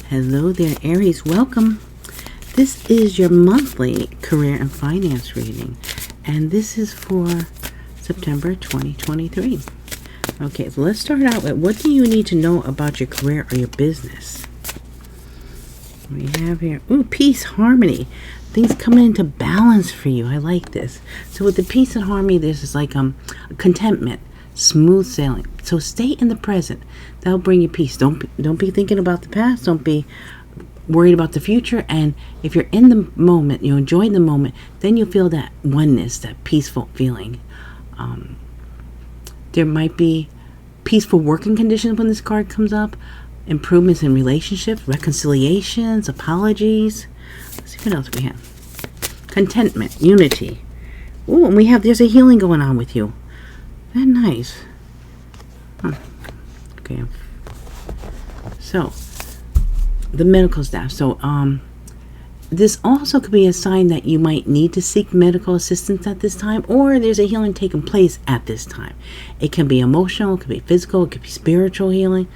Hello there, Aries. Welcome. This is your monthly career and finance reading, and this is for September 2023. Okay, so let's start out with what do you need to know about your career or your business? We have here, peace, harmony. Things coming into balance for you. I like this. So with the peace and harmony, this is like contentment, smooth sailing. So stay in the present. That'll bring you peace. Don't be thinking about the past. Don't be worried about the future. And if you're in the moment, you enjoy the moment, then you feel that oneness, that peaceful feeling. There might be peaceful working conditions when this card comes up. Improvements in relationships, reconciliations, apologies. Let's see what else we have. Contentment, unity. Ooh, and there's a healing going on with you. Very nice. Okay. So, the medical staff. So, this also could be a sign that you might need to seek medical assistance at this time, or there's a healing taking place at this time. It can be emotional, it could be physical, it could be spiritual healing,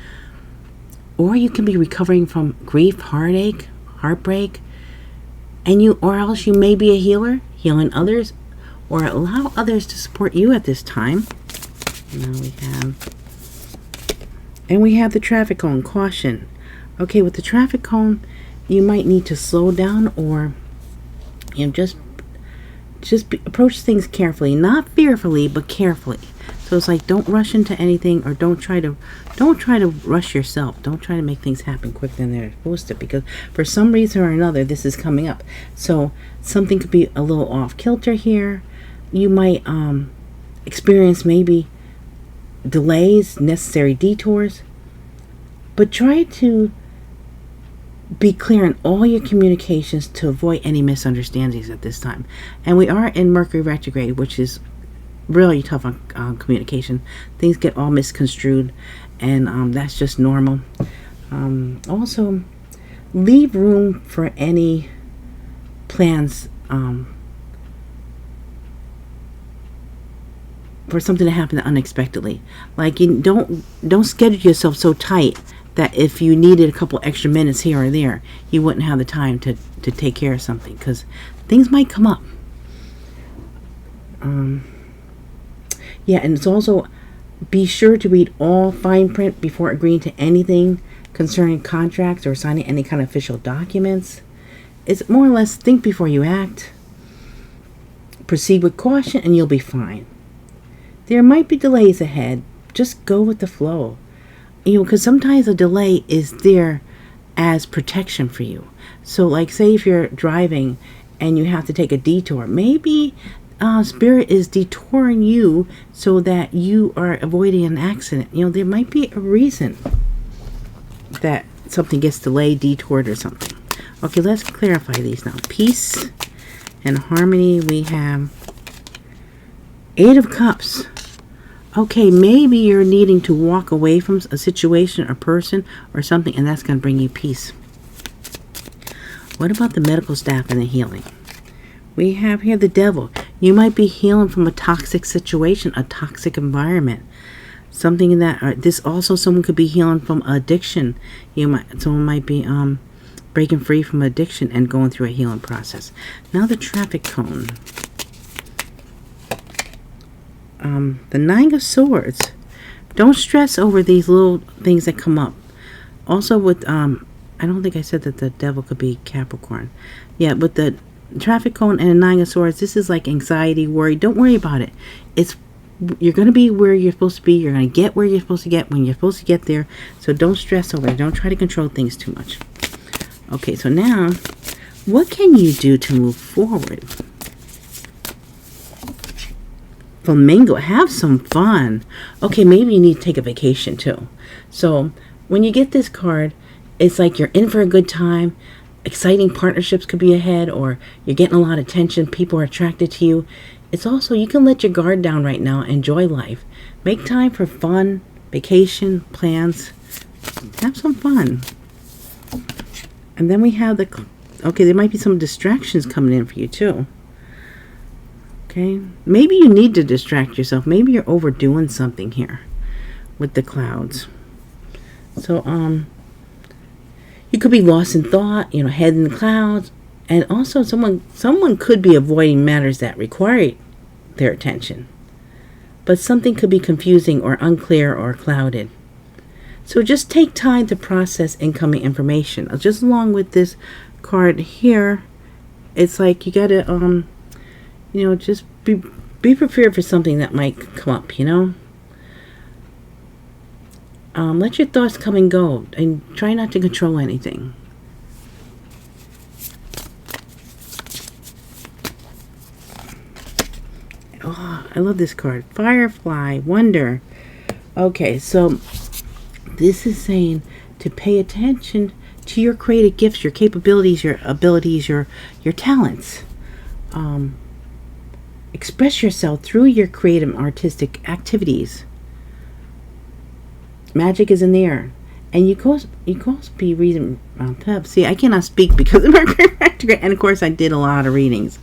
or you can be recovering from grief, heartache, heartbreak, or else you may be a healer, healing others, or allow others to support you at this time. Now we have the traffic cone, caution. Okay, with the traffic cone, you might need to slow down, or just approach things carefully, not fearfully, but carefully. So it's like, don't rush into anything, or don't try to rush yourself. Don't try to make things happen quicker than they're supposed to, because for some reason or another, this is coming up. So something could be a little off kilter here. You might experience maybe delays, necessary detours, but try to be clear in all your communications to avoid any misunderstandings at this time. And we are in Mercury retrograde, which is really tough on communication. Things get all misconstrued, and that's just normal. Also, leave room for any plans for something to happen unexpectedly. Like, you don't schedule yourself so tight that if you needed a couple extra minutes here or there, you wouldn't have the time to take care of something, because things might come up. Yeah, and it's also, be sure to read all fine print before agreeing to anything concerning contracts or signing any kind of official documents. It's more or less think before you act. Proceed with caution and you'll be fine. There might be delays ahead. Just go with the flow. Because sometimes a delay is there as protection for you. So like, say if you're driving and you have to take a detour, maybe Spirit is detouring you so that you are avoiding an accident. There might be a reason that something gets delayed, detoured, or something. Okay, let's clarify these now. Peace and harmony. We have 8 of Cups. Okay, maybe you're needing to walk away from a situation or person or something, and that's going to bring you peace. What about the medical staff and the healing? We have here the Devil. You might be healing from a toxic situation, a toxic environment. Something that, someone could be healing from addiction. Someone might be breaking free from addiction and going through a healing process. Now the traffic cone. The 9 of Swords. Don't stress over these little things that come up. Also with, I don't think I said that the Devil could be Capricorn. Yeah, with the traffic cone and a 9 of Swords, this is like anxiety, worry. Don't worry about it. You're going to be where you're supposed to be. You're going to get where you're supposed to get when you're supposed to get there. So don't stress over it. Don't try to control things too much. Okay, so now, what can you do to move forward? Flamingo, have some fun. Okay, maybe you need to take a vacation too. So when you get this card, it's like you're in for a good time. Exciting partnerships could be ahead, or you're getting a lot of attention. People are attracted to you. It's also, you can let your guard down right now. Enjoy life. Make time for fun, vacation, plans. Have some fun. And then we have there might be some distractions coming in for you too. Okay, maybe you need to distract yourself. Maybe you're overdoing something here with the clouds. So You could be lost in thought, head in the clouds. And also someone could be avoiding matters that require their attention. But something could be confusing or unclear or clouded. So just take time to process incoming information. Just along with this card here, it's like you gotta, just be prepared for something that might come up, Let your thoughts come and go, and try not to control anything. Oh, I love this card. Firefly, wonder. Okay, so this is saying to pay attention to your creative gifts, your capabilities, your abilities, your talents. Express yourself through your creative and artistic activities. Magic is in the air. And you could be reading see, I cannot speak because of my retrograde, and of course I did a lot of readings.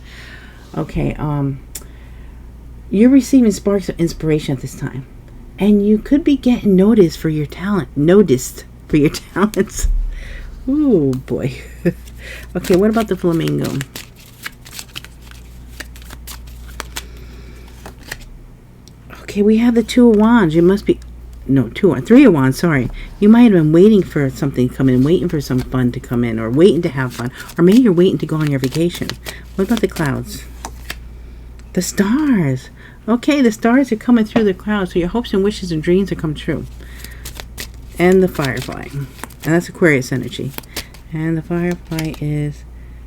Okay, you're receiving sparks of inspiration at this time. And you could be getting noticed for your talents. Ooh, boy. Okay, what about the flamingo? Okay, we have the Two of Wands. You must be... No, Three of Wands, sorry. You might have been waiting for something to come in, waiting for some fun to come in, or waiting to have fun. Or maybe you're waiting to go on your vacation. What about the clouds? The stars. Okay, the stars are coming through the clouds, so your hopes and wishes and dreams are come true. And the firefly. And that's Aquarius energy. And the firefly is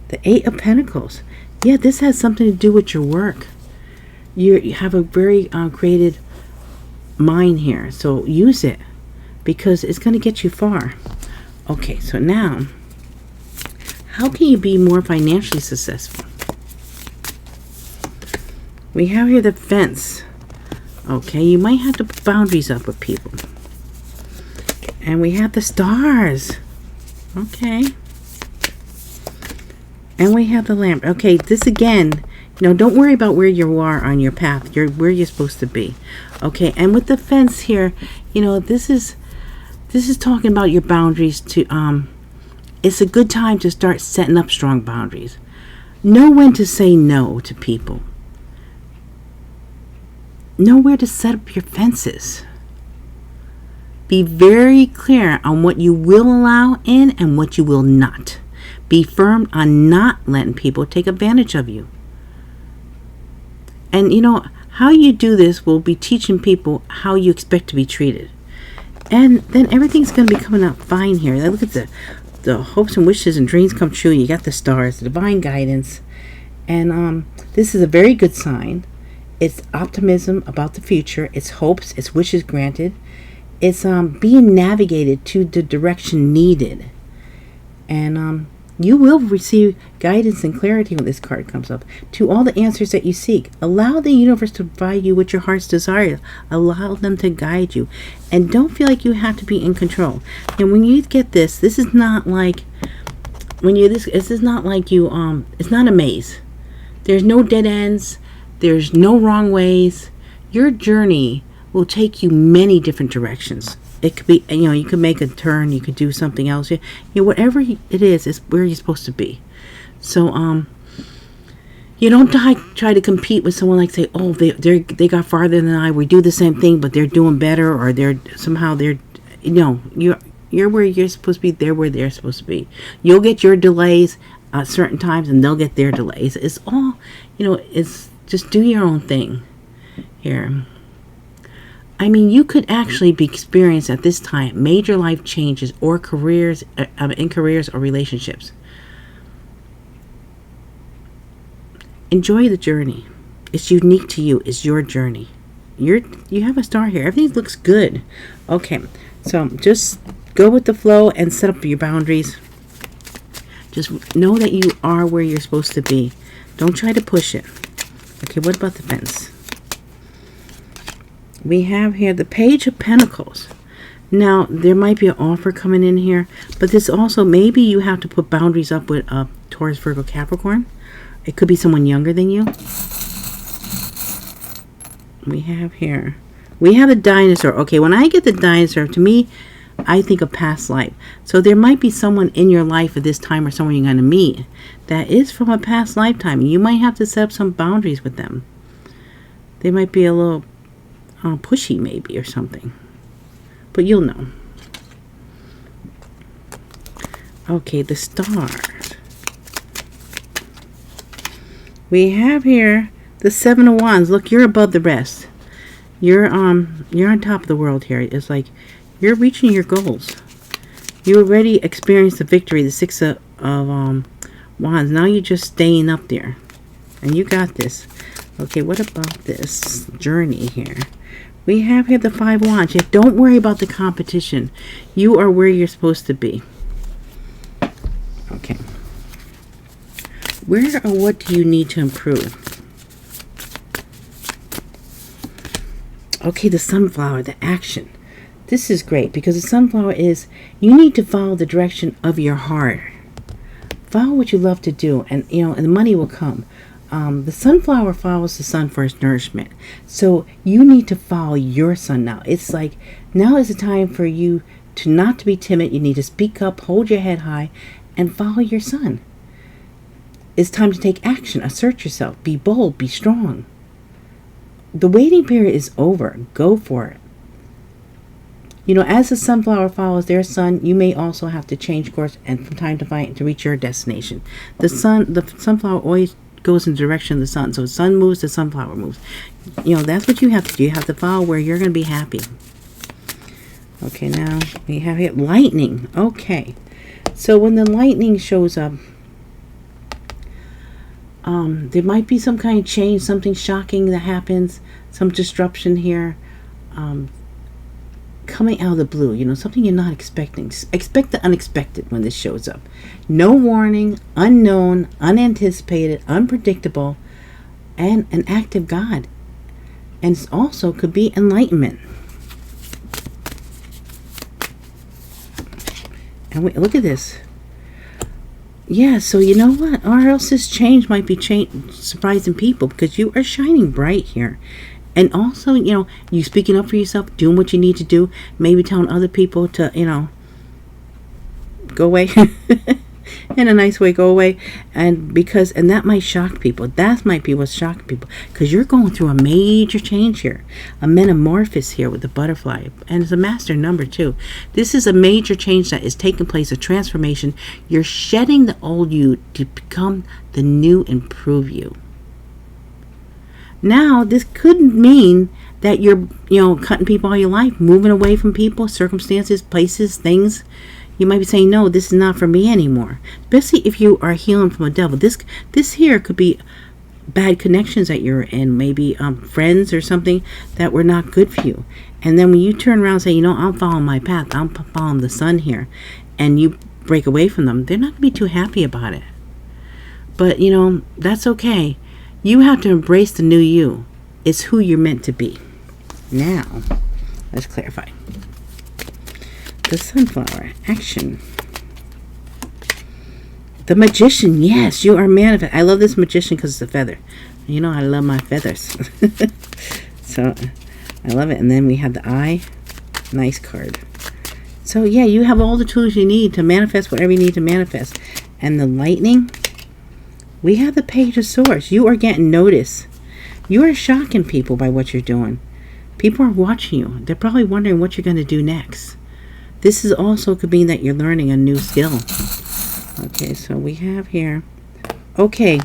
the Eight of Pentacles. Yeah, this has something to do with your work. You have a very creative mind here, so use it because it's going to get you far. Okay, so now, how can you be more financially successful? We have here the fence. Okay, you might have to put boundaries up with people. And we have the stars. Okay. And we have the lamp. Okay, this again, don't worry about where you are on your path. You're where you're supposed to be. Okay, and with the fence here, this is talking about your boundaries to it's a good time to start setting up strong boundaries. Know when to say no to people. Know where to set up your fences. Be very clear on what you will allow in and what you will not. Be firm on not letting people take advantage of you. And how you do this will be teaching people how you expect to be treated. And then everything's going to be coming out fine here. Look at the hopes and wishes and dreams come true. You got the stars, the divine guidance. And this is a very good sign. It's optimism about the future. It's hopes. It's wishes granted. It's being navigated to the direction needed. And you will receive guidance and clarity when this card comes up to all the answers that you seek. Allow the universe to provide you with your heart's desires. Allow them to guide you. And don't feel like you have to be in control. And when you get this is not like this is not like you it's not a maze. There's no dead ends. There's no wrong ways. Your journey will take you many different directions. It could be, you could make a turn, you could do something else. Whatever it is where you're supposed to be. So, you don't try to compete with someone like say, oh, they got farther than I. We do the same thing, but they're doing better, or you're where you're supposed to be. They're where they're supposed to be. You'll get your delays at certain times, and they'll get their delays. It's all, it's just do your own thing here. I mean, you could actually be experiencing at this time major life changes or in careers or relationships. Enjoy the journey. It's unique to you. It's your journey. You have a star here. Everything looks good. Okay, so just go with the flow and set up your boundaries. Just know that you are where you're supposed to be. Don't try to push it. Okay, what about the fence? We have here the Page of Pentacles. Now, there might be an offer coming in here, but this also, maybe you have to put boundaries up with Taurus, Virgo, Capricorn. It could be someone younger than you. We have here, we have the dinosaur. Okay, when I get the dinosaur, to me, I think of past life. So there might be someone in your life at this time or someone you're going to meet that is from a past lifetime. You might have to set up some boundaries with them. They might be a little pushy maybe or something. But you'll know. Okay, the stars. We have here the Seven of Wands. Look, you're above the rest. You're on top of the world here. It's like you're reaching your goals. You already experienced the victory, the Six of Wands. Now you're just staying up there. And you got this. Okay, what about this journey here? We have here the Five of Wands. Yet don't worry about the competition. You are where you're supposed to be. Okay. Where or what do you need to improve? Okay, the sunflower, the action. This is great because the sunflower is, you need to follow the direction of your heart. Follow what you love to do, and and the money will come. The sunflower follows the sun for its nourishment. So you need to follow your sun now. It's like, now is the time for you to not to be timid. You need to speak up, hold your head high, and follow your sun. It's time to take action, assert yourself, be bold, be strong. The waiting period is over. Go for it. As the sunflower follows their sun, you may also have to change course and from time to time to reach your destination. The sunflower always goes in the direction of the sun. So the sun moves, the sunflower moves. That's what you have to do. You have to follow where you're going to be happy. Okay, now we have here lightning. Okay. So when the lightning shows up, there might be some kind of change, something shocking that happens, some disruption here, coming out of the blue, something you're not expecting. Expect the unexpected when this shows up. No warning, unknown, unanticipated, unpredictable, and an act of God. And it also could be enlightenment. And wait, look at this. Yeah, so you know what? Or else this change might be surprising people because you are shining bright here. And also, you speaking up for yourself, doing what you need to do, maybe telling other people to, go away. In a nice way, go away. And that might shock people. That might be what's shocking people. Because you're going through a major change here. A metamorphosis here with the butterfly. And it's a master number too. This is a major change that is taking place, a transformation. You're shedding the old you to become the new, improved you. Now, this could mean that you're, cutting people all your life, moving away from people, circumstances, places, things. You might be saying, no, this is not for me anymore. Especially if you are healing from a devil. This here could be bad connections that you're in. Maybe friends or something that were not good for you. And then when you turn around and say, I'm following my path. I'm following the sun here. And you break away from them. They're not going to be too happy about it. But, that's okay. You have to embrace the new you. It's who you're meant to be. Now, let's clarify. The sunflower, action. The magician, yes, you are manifest. I love this magician because it's a feather. I love my feathers. So, I love it. And then we have the eye. Nice card. So, yeah, you have all the tools you need to manifest whatever you need to manifest. And the lightning. We have the Page of Swords. You are getting noticed. You are shocking people by what you're doing. People are watching you. They're probably wondering what you're going to do next. This is also could mean that you're learning a new skill. Okay, so we have here. Okay,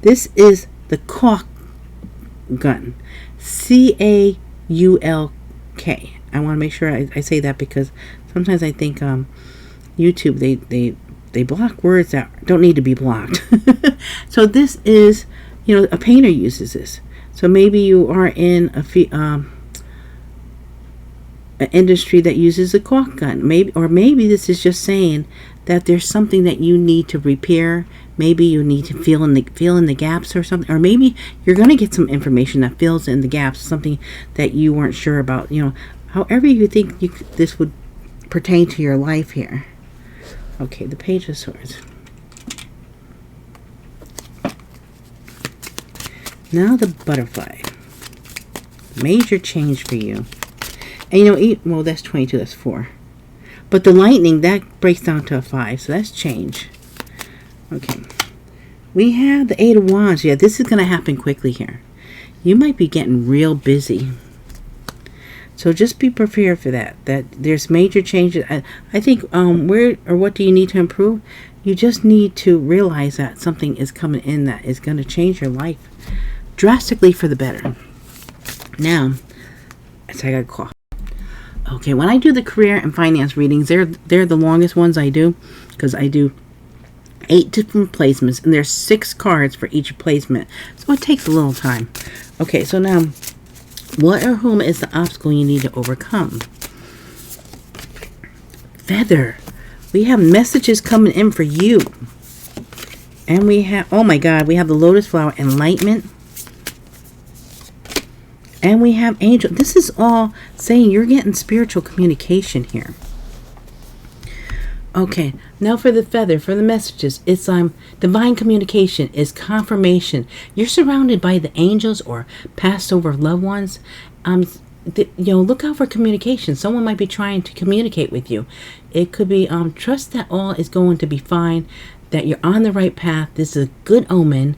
this is the caulk gun. Caulk. I want to make sure I say that because sometimes I think YouTube, they block words that don't need to be blocked. So this is, a painter uses this. So maybe you are in an industry that uses a caulk gun. Maybe this is just saying that there's something that you need to repair. Maybe you need to fill in the gaps or something. Or maybe you're going to get some information that fills in the gaps, something that you weren't sure about. However you think this would pertain to your life here. Okay, the Page of Swords. Now the butterfly. Major change for you. And well, that's 22, that's 4. But the lightning, that breaks down to a 5, so that's change. Okay. We have the 8 of Wands. Yeah, this is going to happen quickly here. You might be getting real busy. So just be prepared for that. That there's major changes. I think where or what do you need to improve? You just need to realize that something is coming in that is going to change your life drastically for the better. Now, so I got a cough. Okay, when I do the career and finance readings, they're the longest ones I do, because I do 8 different placements, and there's 6 cards for each placement, so it takes a little time. Okay, so now, what or whom is the obstacle you need to overcome? Feather. We have messages coming in for you. And we have, oh my God, we have the lotus flower, enlightenment. And we have angel. This is all saying you're getting spiritual communication here. Okay, now for the feather, for the messages, it's divine communication, is confirmation. You're surrounded by the angels or passed over loved ones. Look out for communication. Someone might be trying to communicate with you. It could be trust that all is going to be fine, that you're on the right path. This is a good omen,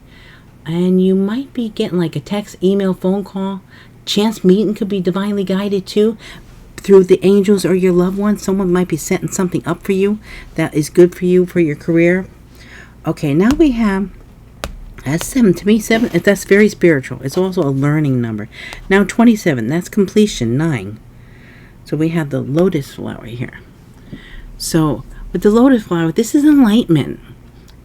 and you might be getting like a text, email, phone call. Chance meeting could be divinely guided too, through the angels or your loved ones. Someone might be setting something up for you that is good for you for your career. Okay, now we have, that's 7. To me, 7, that's very spiritual. It's also a learning number. Now 27, that's completion, 9. So we have the lotus flower here. So with the lotus flower, this is enlightenment.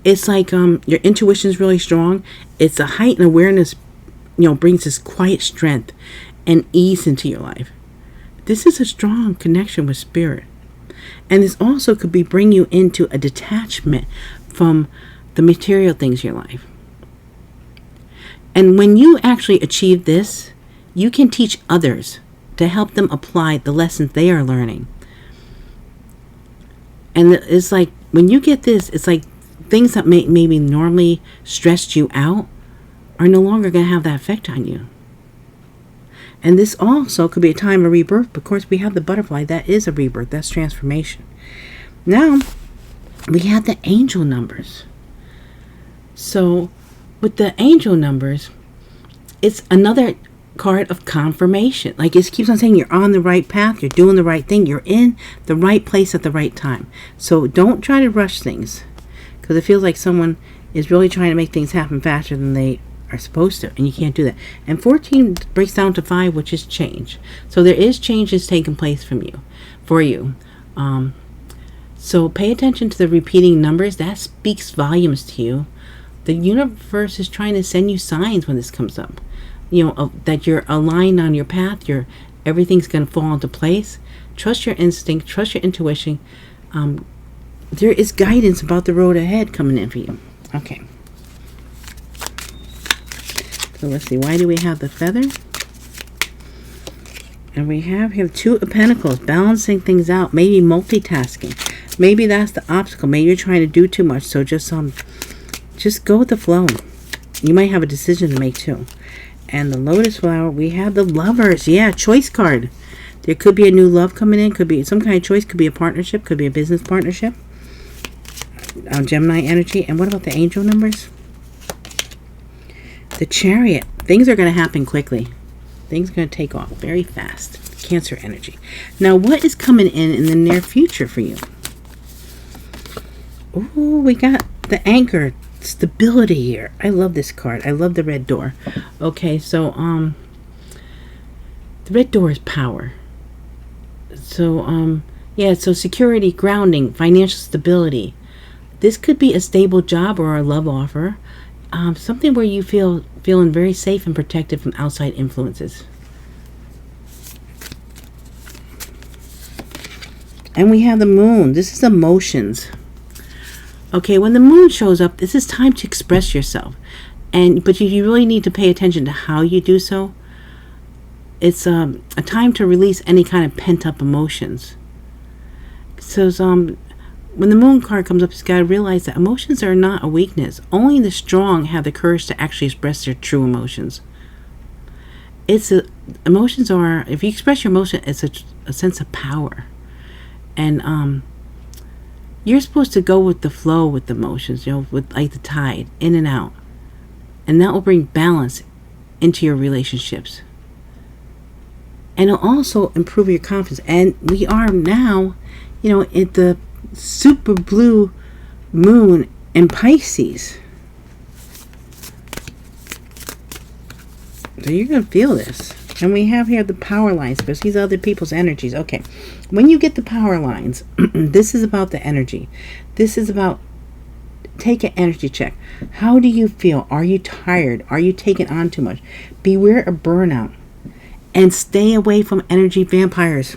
It's like your intuition is really strong. It's a heightened awareness, brings this quiet strength and ease into your life. This is a strong connection with spirit. And this also could be bring you into a detachment from the material things in your life. And when you actually achieve this, you can teach others to help them apply the lessons they are learning. And it's like, when you get this, it's like things that maybe normally stressed you out are no longer going to have that effect on you. And this also could be a time of rebirth. Of course, we have the butterfly. That is a rebirth. That's transformation. Now, we have the angel numbers. So, with the angel numbers, it's another card of confirmation. Like, it keeps on saying you're on the right path. You're doing the right thing. You're in the right place at the right time. So, don't try to rush things, because it feels like someone is really trying to make things happen faster than they are supposed to, and you can't do that. And 14 breaks down to 5, which is change. So there is changes taking place for you. So pay attention to the repeating numbers. That speaks volumes to you. The universe is trying to send you signs when this comes up. That you're aligned on your path. Everything's going to fall into place. Trust your instinct. Trust your intuition. There is guidance about the road ahead coming in for you. Okay. So let's see, why do we have the feather? And we have here 2 of Pentacles, balancing things out, maybe multitasking. Maybe that's the obstacle. Maybe you're trying to do too much, so just go with the flow. You might have a decision to make too. And the lotus flower, we have the lovers. Yeah, choice card. There could be a new love coming in, could be some kind of choice, could be a partnership, could be a business partnership. Gemini energy. And what about the angel numbers? The Chariot. Things are going to happen quickly. Things are going to take off very fast. Cancer energy. Now, what is coming in the near future for you? Oh, we got the Anchor. Stability here. I love this card. I love the red door. Okay, so the red door is power. So so security, grounding, financial stability. This could be a stable job or a love offer. Something where you feeling very safe and protected from outside influences. And we have the moon. This is emotions. Okay, when the moon shows up, this is time to express yourself. But you really need to pay attention to how you do so. It's a time to release any kind of pent-up emotions. So when the moon card comes up, you've got to realize that emotions are not a weakness. Only the strong have the courage to actually express their true emotions. Emotions are, if you express your emotion, it's a sense of power. And you're supposed to go with the flow with the motions, with like the tide, in and out. And that will bring balance into your relationships. And it'll also improve your confidence. And we are now, at the super blue moon in Pisces. So you're going to feel this. And we have here the power lines, because these are other people's energies. Okay. When you get the power lines, this is about the energy. This is about, take an energy check. How do you feel? Are you tired? Are you taking on too much? Beware of burnout. And stay away from energy vampires.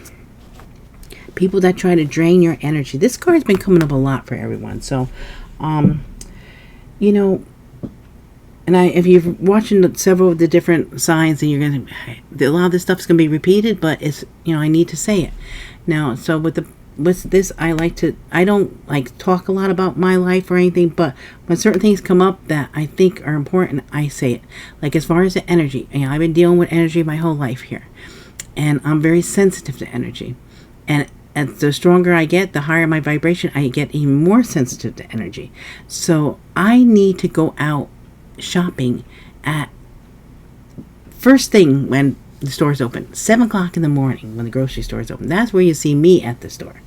People that try to drain your energy. This card's been coming up a lot for everyone. So, and if you're watching several of the different signs, and a lot of this stuff's gonna be repeated, but it's, I need to say it now. So with this, I don't like talk a lot about my life or anything, but when certain things come up that I think are important, I say it. Like as far as the energy, I've been dealing with energy my whole life here, and I'm very sensitive to energy, and the stronger I get, the higher my vibration, I get even more sensitive to energy. So I need to go out shopping at first thing when the store's open, 7 o'clock in the morning when the grocery store is open. That's where you see me at the store,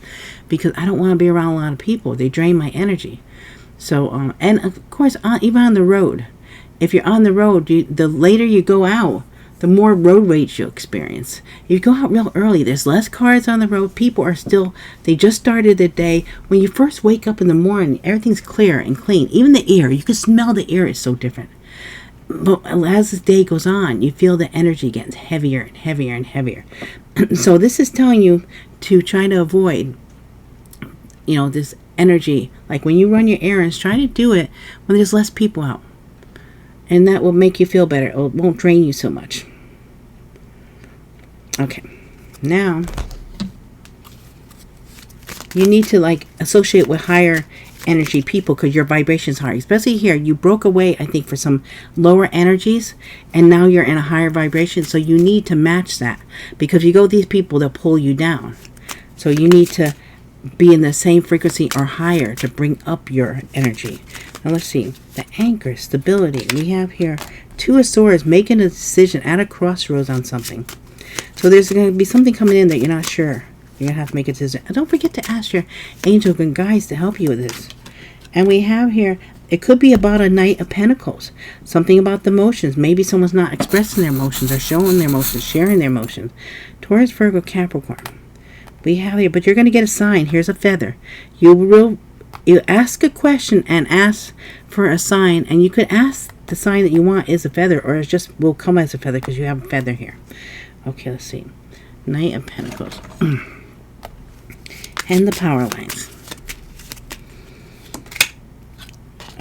because I don't want to be around a lot of people. They drain my energy. So and of course, even on the road, if you're on the road, the later you go out, the more road rage you'll experience. If you go out real early, there's less cars on the road. People are they just started their day. When you first wake up in the morning, everything's clear and clean. Even the air, you can smell the air is so different. But as the day goes on, you feel the energy gets heavier and heavier and heavier. So this is telling you to try to avoid, this energy. Like when you run your errands, try to do it when there's less people out. And that will make you feel better. It won't drain you so much. Okay. Now, you need to associate with higher energy people, because your vibration's higher. Especially here, you broke away, I think, for some lower energies, and now you're in a higher vibration. So you need to match that, because if you go with these people, they'll pull you down. So you need to be in the same frequency or higher to bring up your energy. Now let's see. The anchor, stability. We have here 2 of Swords, making a decision at a crossroads on something. So there's going to be something coming in that you're not sure. You're going to have to make a decision. And don't forget to ask your angel and guides to help you with this. And we have here, it could be about a Knight of Pentacles. Something about the emotions. Maybe someone's not expressing their emotions or showing their emotions, sharing their emotions. Taurus, Virgo, Capricorn. We have here, but you're going to get a sign. Here's a feather. You ask a question and ask for a sign. And you could ask the sign that you want is a feather, or it just will come as a feather because you have a feather here. Okay, let's see. Knight of Pentacles. And the power lines.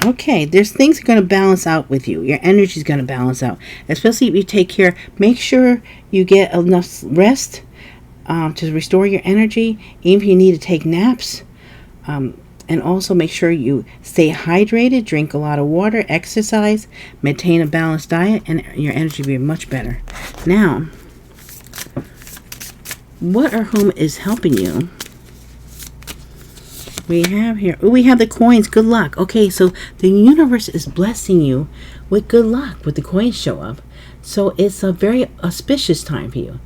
Okay, there's things that are going to balance out with you. Your energy is going to balance out. Especially if you take care. Make sure you get enough rest to restore your energy. Even if you need to take naps. And also make sure you stay hydrated. Drink a lot of water. Exercise. Maintain a balanced diet. And your energy will be much better. Now, what or whom is helping you? We have here, we have the coins, good luck. Okay, so the universe is blessing you with good luck with the coins show up. So it's a very auspicious time for you.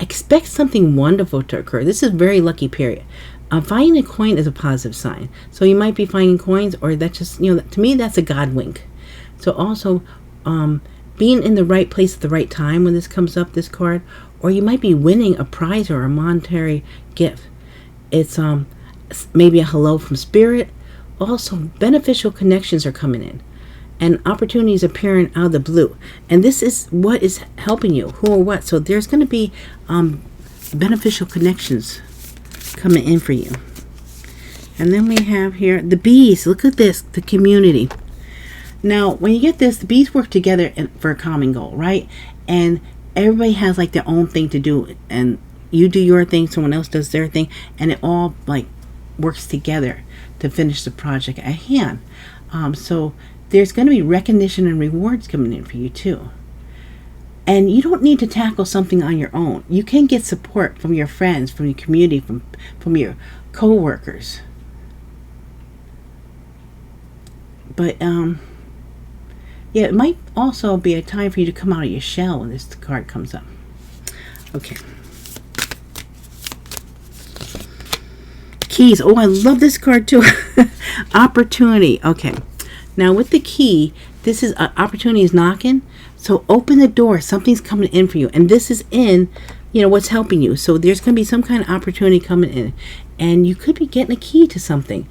Expect something wonderful to occur. This is a very lucky period. Finding a coin is a positive sign. So you might be finding coins, or that's just, to me, that's a God wink. So also, being in the right place at the right time when this comes up, this card, or you might be winning a prize or a monetary gift. It's, maybe a hello from spirit. Also, beneficial connections are coming in, and opportunities appearing out of the blue. And this is what is helping you, who or what. So there's going to be beneficial connections coming in for you. And then we have here the bees. Look at this, the community. Now, when you get this, the bees work together for a common goal, right? And everybody has their own thing to do, and you do your thing, someone else does their thing, and it all works together to finish the project at hand. So there's going to be recognition and rewards coming in for you too. And you don't need to tackle something on your own. You can get support from your friends, from your community, from your co-workers. But yeah, it might also be a time for you to come out of your shell when this card comes up. Okay. Keys. Oh, I love this card too. Opportunity. Okay. Now with the key, this is opportunity is knocking. So open the door. Something's coming in for you. And this is in, what's helping you. So there's going to be some kind of opportunity coming in. And you could be getting a key to something.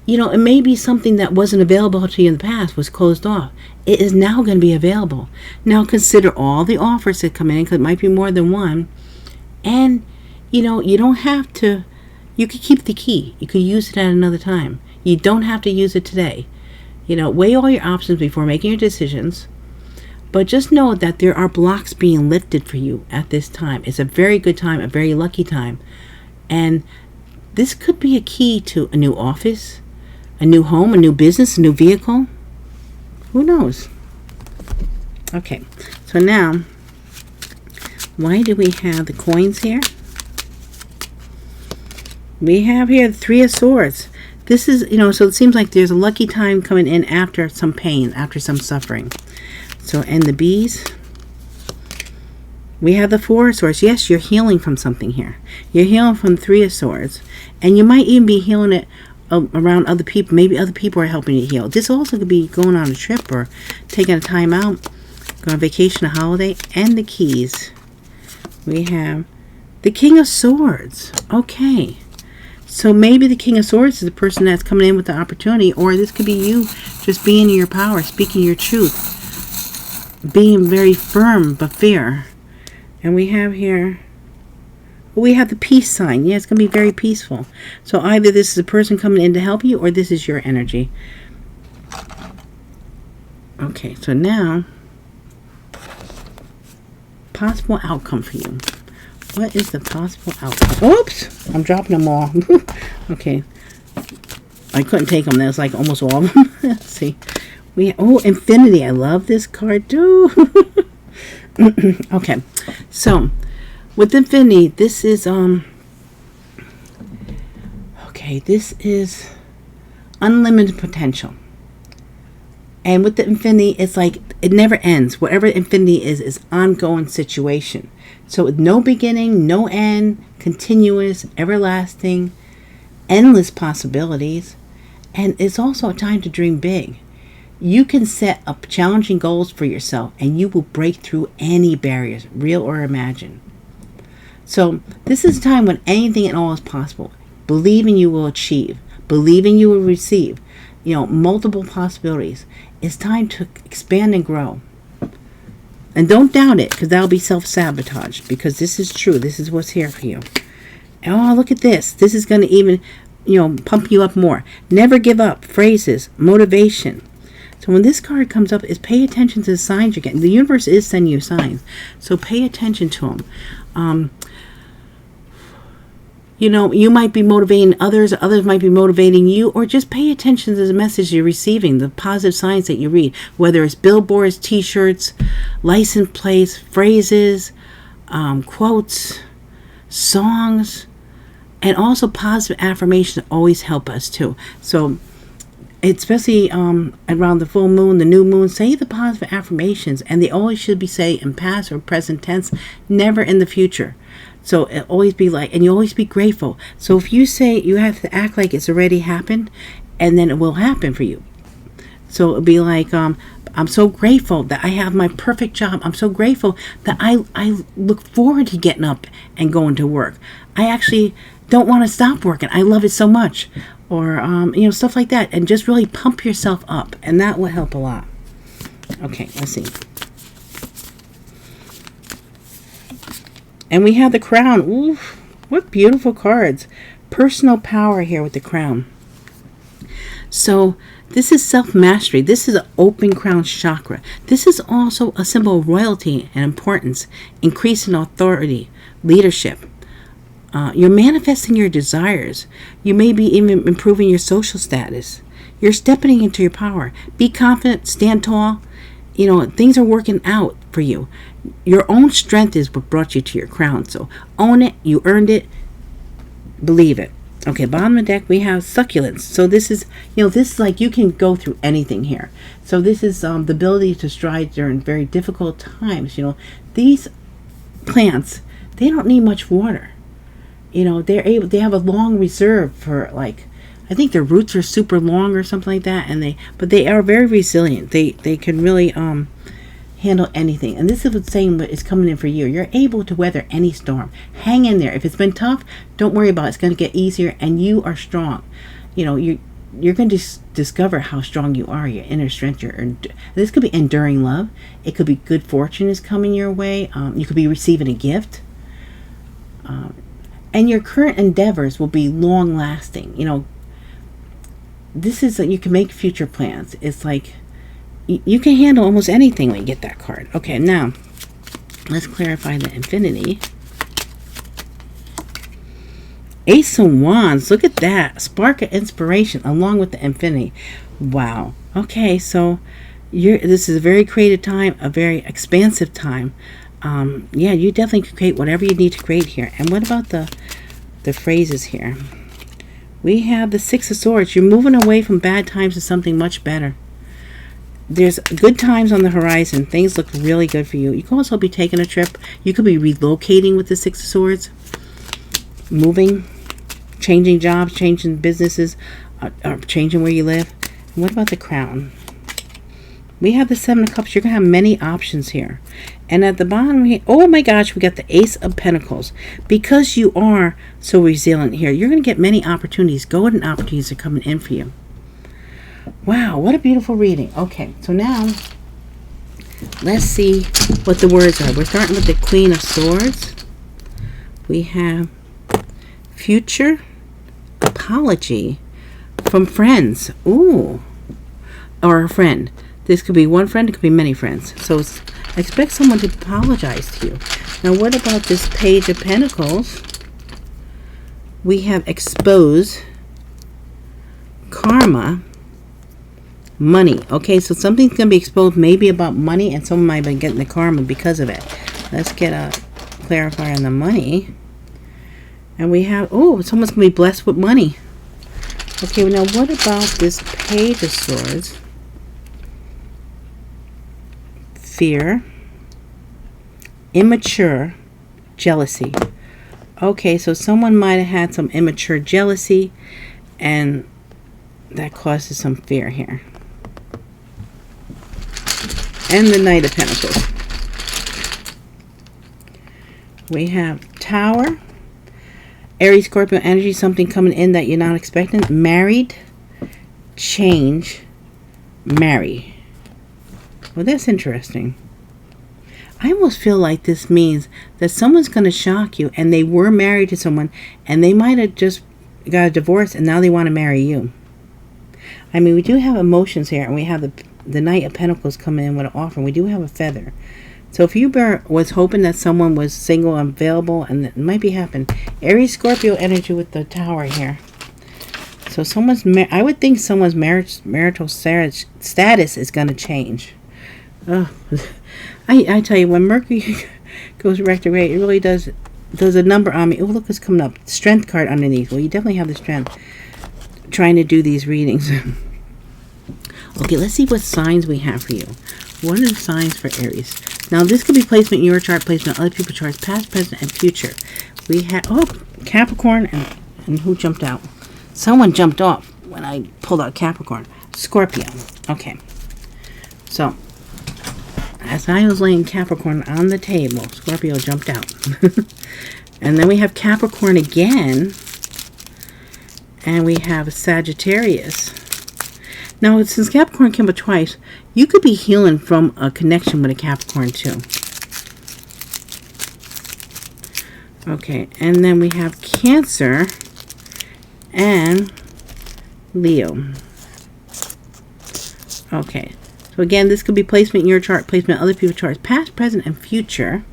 It may be something that wasn't available to you in the past, was closed off. It is now going to be available. Now consider all the offers that come in, because it might be more than one. And, you don't have to, you could keep the key. You could use it at another time. You don't have to use it today. Weigh all your options before making your decisions. But just know that there are blocks being lifted for you at this time. It's a very good time, a very lucky time. And this could be a key to a new office, a new home, a new business, a new vehicle. Who knows? Okay, so now, why do we have the coins here? We have here the Three of Swords. This is, so it seems like there's a lucky time coming in after some pain, after some suffering. So, and the bees. We have the Four of Swords. Yes, you're healing from something here. You're healing from Three of Swords. And you might even be healing it around other people. Maybe other people are helping you heal. This also could be going on a trip or taking a time out, going on vacation, a holiday. And the keys. We have the King of Swords. Okay. So maybe the King of Swords is the person that's coming in with the opportunity, or this could be you just being in your power, speaking your truth, being very firm but fair. And we have here, we have the peace sign. Yeah, it's going to be very peaceful. So either this is a person coming in to help you, or this is your energy. Okay, so now, possible outcome for you. What is the possible outcome? Oops! I'm dropping them all. Okay. I couldn't take them. That's like almost all of them. Let's see. Infinity. I love this card too. Okay. So, with Infinity, this is, okay, this is unlimited potential. And with the Infinity, it's like it never ends. Whatever Infinity is ongoing situation. So with no beginning, no end, continuous, everlasting, endless possibilities. And it's also a time to dream big. You can set up challenging goals for yourself, and you will break through any barriers, real or imagined. So this is a time when anything at all is possible. Believing you will achieve. Believing you will receive. Multiple possibilities. It's time to expand and grow. And don't doubt it, because that'll be self-sabotage. Because this is true. This is what's here for you. Oh, look at this. This is going to even, pump you up more. Never give up. Phrases. Motivation. So when this card comes up, is pay attention to the signs you're getting. The universe is sending you signs. So pay attention to them. You might be motivating others might be motivating you, or just pay attention to the message you're receiving, the positive signs that you read, whether it's billboards, t-shirts, license plates, phrases, quotes, songs, and also positive affirmations always help us too. So especially around the full moon, the new moon, say the positive affirmations, and they always should be said in past or present tense, never in the future. So it always be like, and you always be grateful. So if you say, you have to act like it's already happened, and then it will happen for you. So it'll be like, I'm so grateful that I have my perfect job. I'm so grateful that I look forward to getting up and going to work. I actually don't want to stop working. I love it so much. Or, stuff like that. And just really pump yourself up. And that will help a lot. Okay, let's see. And we have the Crown. Ooh, what beautiful cards. Personal power here with the Crown. So this is self-mastery. This is an open crown chakra. This is also a symbol of royalty and importance, increase in authority, leadership. You're manifesting your desires. You may be even improving your social status. You're stepping into your power. Be confident, stand tall. Things are working out for you. Your own strength is what brought you to your crown. So own it. You earned it. Believe it. Okay, bottom of the deck we have succulents. So this is, this is like you can go through anything here. So this is the ability to strive during very difficult times. These plants, they don't need much water. They have a long reserve for, like, I think their roots are super long or something like that, but they are very resilient. They can really handle anything. And this is the same what is coming in for you. You're able to weather any storm. Hang in there. If it's been tough, don't worry about it. It's going to get easier, and you are strong. You're going to discover how strong you are, your inner strength. This could be enduring love. It could be good fortune is coming your way. You could be receiving a gift. And your current endeavors will be long lasting. This is that you can make future plans. It's like you can handle almost anything when you get that card. Okay, now let's clarify the infinity. Ace of Wands. Look at that. Spark of inspiration along with the infinity. Wow. Okay, so this is a very creative time, a very expansive time. Yeah, you definitely can create whatever you need to create here. And what about the phrases here? We have the Six of Swords. You're moving away from bad times to something much better. There's good times on the horizon. Things look really good for you. You can also be taking a trip. You could be relocating with the Six of Swords. Moving, changing jobs, changing businesses, or changing where you live. And what about the Crown? We have the Seven of Cups. You're going to have many options here. And at the bottom, oh my gosh, we got the Ace of Pentacles. Because you are so resilient here, you're going to get many opportunities. Golden opportunities are coming in for you. Wow, what a beautiful reading. Okay, so now let's see what the words are. We're starting with the Queen of Swords. We have future apology from friends. Ooh, or a friend. This could be one friend, it could be many friends. So expect someone to apologize to you. Now what about this Page of Pentacles? We have expose, karma, money. Okay, so something's going to be exposed maybe about money, and someone might have been getting the karma because of it. Let's get a clarifier on the money. And we have, oh, someone's going to be blessed with money. Okay, now what about this Page of Swords? Fear, immature, jealousy. Okay, so someone might have had some immature jealousy, and that causes some fear here. And the Knight of Pentacles. We have Tower, Aries, Scorpio energy, something coming in that you're not expecting. Married, change, marry. Well, that's interesting. I almost feel like this means that someone's going to shock you, and they were married to someone, and they might have just got a divorce, and now they want to marry you. I mean, we do have emotions here, and we have the Knight of Pentacles coming in with an offer. We do have a feather. So if you was hoping that someone was single and available, and it might be happening. Aries, Scorpio energy with the Tower here. So I would think someone's marital status is going to change. Oh, I tell you, when Mercury goes retrograde, it really does a number on me. Oh, look what's coming up. Strength card underneath. Well, you definitely have the strength trying to do these readings. Okay, let's see what signs we have for you. What are the signs for Aries? Now, this could be placement in your chart, placement in other people's charts, past, present, and future. We have, Capricorn, and who jumped out? Someone jumped off when I pulled out Capricorn. Scorpio. Okay. So, as I was laying Capricorn on the table, Scorpio jumped out. And then we have Capricorn again. And we have Sagittarius. Now, since Capricorn came up twice, you could be healing from a connection with a Capricorn too. Okay, and then we have Cancer and Leo. Okay, so again, this could be placement in your chart, placement in other people's charts, past, present, and future.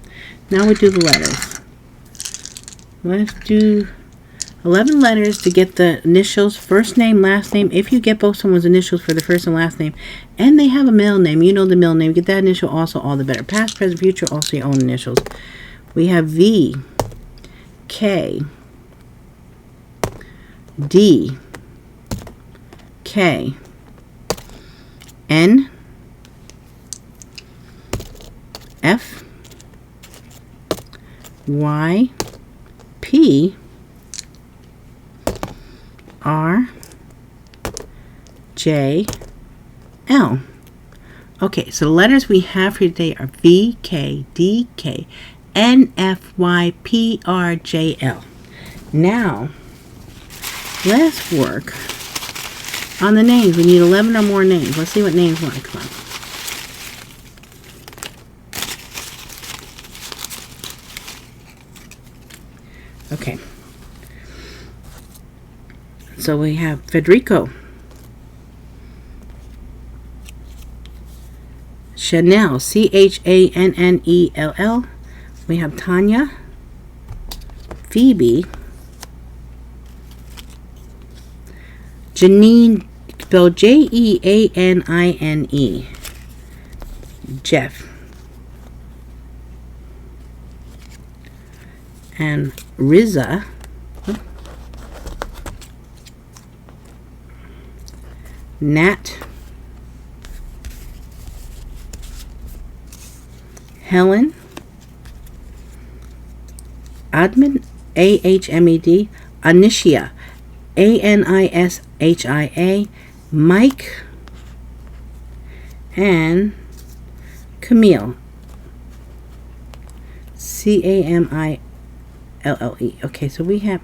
Now we do the letters. Let's do 11 letters to get the initials, first name, last name. If you get both someone's initials for the first and last name, and they have a middle name, you know the middle name, get that initial also, all the better. Past, present, future, also your own initials. We have V, K, D, K, N, F, Y, P, R, J, L. Okay, so the letters we have here today are V, K, D, K, N, F, Y, P, R, J, L. Now, let's work on the names. We need 11 or more names. Let's see what names want to come up. Okay. So we have Federico, Chanel, Channell. We have Tanya, Phoebe, Janine, spelled Jeanine, Jeff, and Riza, Nat, Helen, Admin, Ahmed, Anisha, Anishia, Mike, and Camille, Camille. Okay, so we have,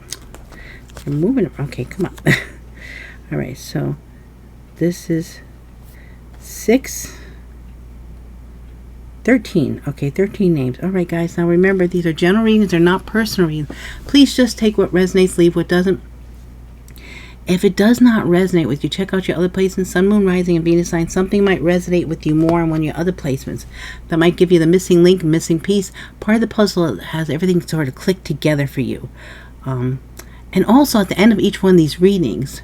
we're moving, okay, come on. All right, so this is 13. Okay, 13 names. All right, guys. Now remember, these are general readings. They're not personal readings. Please just take what resonates, leave what doesn't. If it does not resonate with you, check out your other placements. Sun, Moon, Rising, and Venus sign. Something might resonate with you more on one of your other placements. That might give you the missing link, missing piece. Part of the puzzle that has everything sort of clicked together for you. And also, at the end of each one of these readings,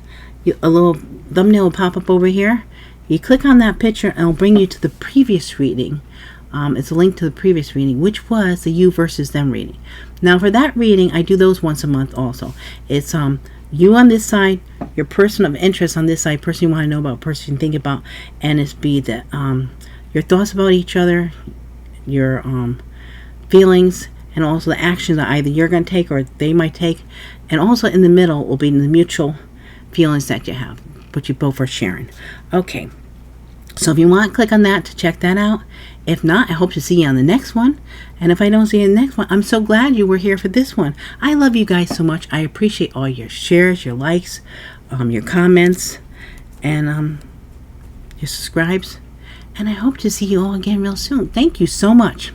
a little thumbnail will pop up over here. You click on that picture, and it'll bring you to the previous reading. It's a link to the previous reading, which was the you versus them reading. Now for that reading, I do those once a month also. It's you on this side, your person of interest on this side, person you want to know about, person you think about, and it's be the your thoughts about each other, your feelings, and also the actions that either you're going to take or they might take. And also in the middle will be the mutual feelings that you have, which you both are sharing. Okay. So if you want, click on that to check that out. If not, I hope to see you on the next one. And if I don't see you in the next one, I'm so glad you were here for this one. I love you guys so much. I appreciate all your shares, your likes, your comments, and your subscribes. And I hope to see you all again real soon. Thank you so much.